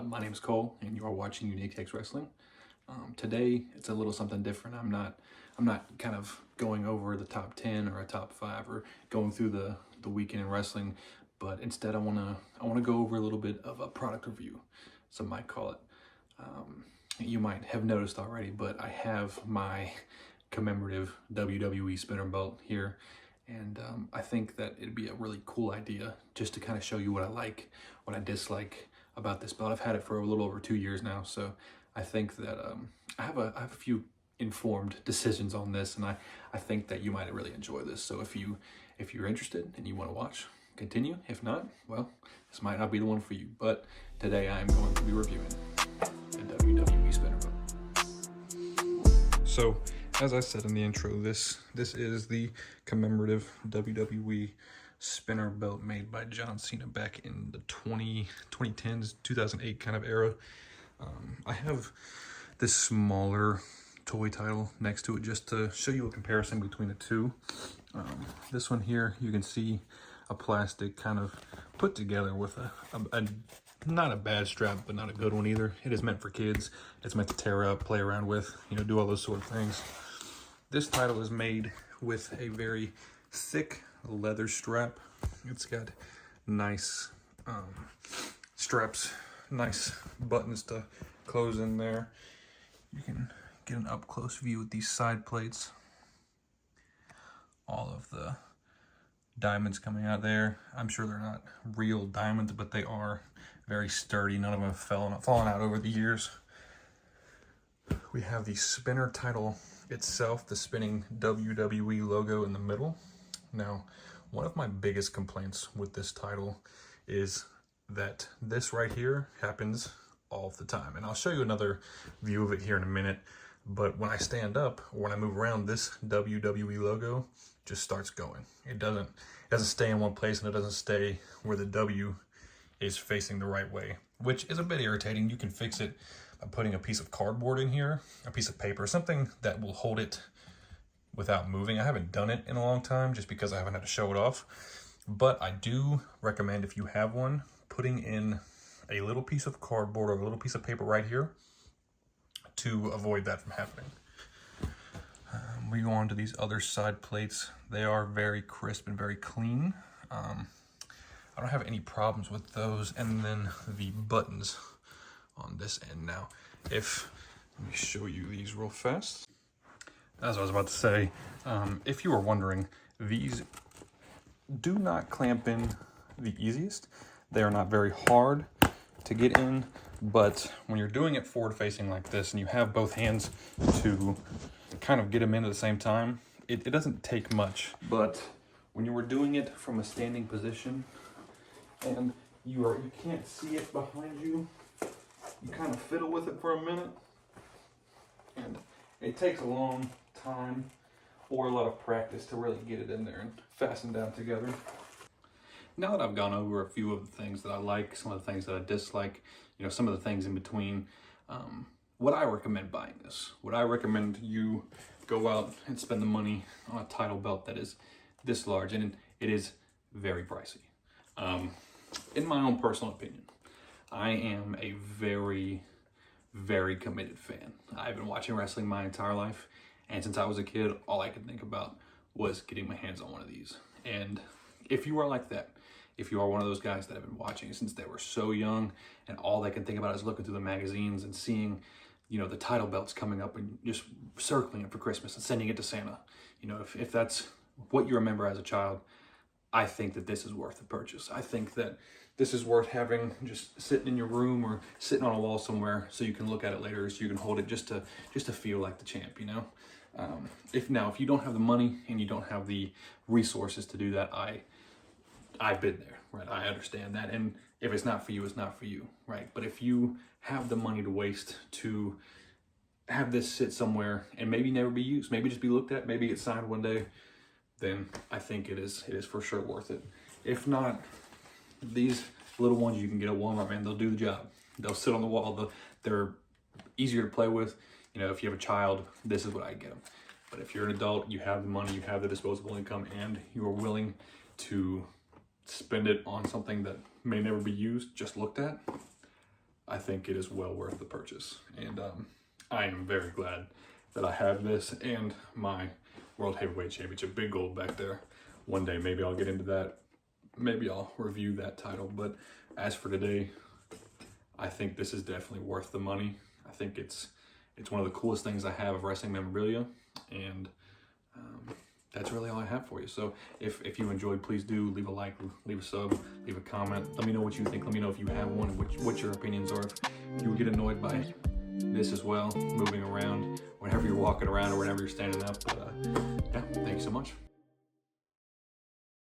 My name is Cole, and you are watching Unique Takes Wrestling. Today, it's a little something different. I'm not kind of going over the top 10 or a top 5 or going through the weekend in wrestling, but instead I wanna go over a little bit of a product review, some might call it. You might have noticed already, but I have my commemorative WWE spinner belt here, and I think that it'd be a really cool idea just to kind of show you what I like, what I dislike about this belt. I've had it for a little over 2 years now, so I think that I have a few informed decisions on this, and I think that you might really enjoy this. So if you're interested and you want to watch, continue. If not, well, this might not be the one for you. But today I am going to be reviewing the WWE spinner belt. So, as I said in the intro, this is the commemorative WWE spinner belt made by John Cena back in the 2010s, 2008 kind of era. I have this smaller toy title next to it just to show you a comparison between the two. This one here, you can see a plastic kind of put together with a not a bad strap, but not a good one either. It is meant for kids. It's meant to tear up, play around with, do all those sort of things. This title is made with a very thick leather strap. It's got nice straps, nice buttons to close in there. You can get an up-close view with these side plates. All of the diamonds coming out there. I'm sure they're not real diamonds, but they are very sturdy. None of them have fallen out over the years. We have the spinner title itself, the spinning WWE logo in the middle. Now, one of my biggest complaints with this title is that this right here happens all the time. And I'll show you another view of it here in a minute. But when I stand up, or when I move around, this WWE logo just starts going. It doesn't stay in one place, and it doesn't stay where the W is facing the right way, which is a bit irritating. You can fix it by putting a piece of cardboard in here, a piece of paper, something that will hold it without moving. I haven't done it in a long time just because I haven't had to show it off. But I do recommend, if you have one, putting in a little piece of cardboard or a little piece of paper right here to avoid that from happening. We go on to these other side plates. They are very crisp and very clean. I don't have any problems with those. And then the buttons on this end. Now, let me show you these real fast. As I was about to say, if you were wondering, these do not clamp in the easiest. They are not very hard to get in, but when you're doing it forward facing like this and you have both hands to kind of get them in at the same time, it doesn't take much. But when you were doing it from a standing position and you can't see it behind you, you kind of fiddle with it for a minute, and it takes a long time or a lot of practice to really get it in there and fasten down together. Now that I've gone over a few of the things that I like, some of the things that I dislike, some of the things in between, would I recommend buying this? Would I recommend you go out and spend the money on a title belt that is this large? And it is very pricey. In my own personal opinion, I am a very, very committed fan. I've been watching wrestling my entire life, and since I was a kid, all I could think about was getting my hands on one of these. And if you are like that, if you are one of those guys that have been watching since they were so young, and all they can think about is looking through the magazines and seeing, the title belts coming up and just circling it for Christmas and sending it to Santa, if that's what you remember as a child, I think that this is worth the purchase. I think that this is worth having just sitting in your room or sitting on a wall somewhere so you can look at it later, so you can hold it just to feel like the champ, If you don't have the money and you don't have the resources to do that, I've been there, right? I understand that. And if it's not for you, it's not for you, right? But if you have the money to waste to have this sit somewhere and maybe never be used, maybe just be looked at, maybe get signed one day, then I think it is for sure worth it. If not, these little ones you can get at Walmart, man, they'll do the job. They'll sit on the wall. They're easier to play with. If you have a child, this is what I get them. But if you're an adult, you have the money, you have the disposable income, and you are willing to spend it on something that may never be used, just looked at, I think it is well worth the purchase. And I am very glad that I have this and my World Heavyweight Championship, big gold back there. One day, maybe I'll get into that. Maybe I'll review that title. But as for today, I think this is definitely worth the money. I think it's one of the coolest things I have of wrestling memorabilia. And that's really all I have for you. So if you enjoyed, please do leave a like, leave a sub, leave a comment. Let me know what you think. Let me know if you have one, what your opinions are. If you would get annoyed by this as well, moving around, whenever you're walking around or whenever you're standing up. But yeah, thanks so much.